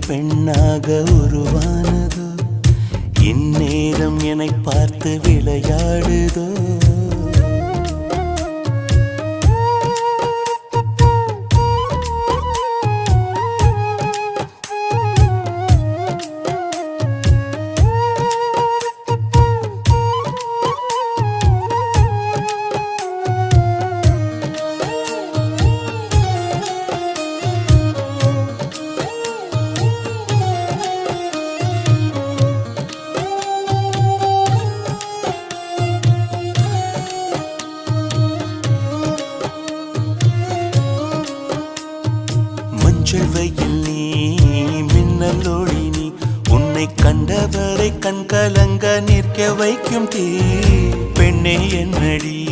பெண்ணாக உருவானதோ, இந்நேரம் என்னை பார்த்து விளையாடுதோ. வெயில் நீ மின்னல் ஒளி நீ, உன்னை கண்டவரை கண்கலங்க நிற்க வைக்கும் தீ. பெண்ணே என்னடி